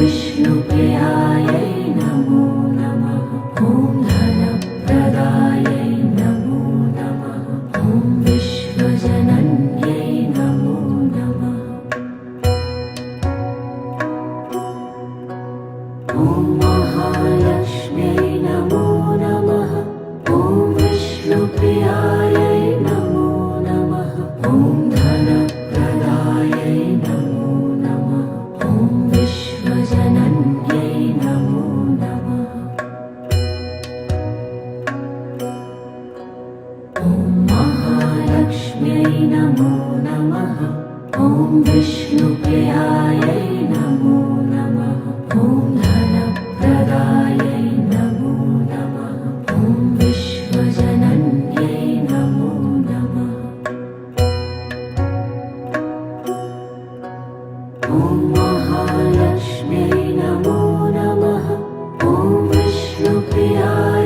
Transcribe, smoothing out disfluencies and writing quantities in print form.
विष्णुप्रियायै नमो नमः। ॐ धनप्रदायै नमो नमः। ॐ विश्वजनन्यै नमो नमः। ॐ महालक्ष्म्यै नमो नमः। ॐ विष्णुप्रियायै नमो नमः। ॐ धनप्रदायै नमो नमः। ॐ विश्वजनन्यै नमो नमः। ॐ महालक्ष्म्यै नमो नमः। ॐ विष्णुप्रियायै नमो नमः। ॐ धनप्रदायै नमो नमः। ॐ विश्वजनन्यै नमो नमः। ॐ महालक्ष्म्यै नमो नमः। ॐ विष्णुप्रियायै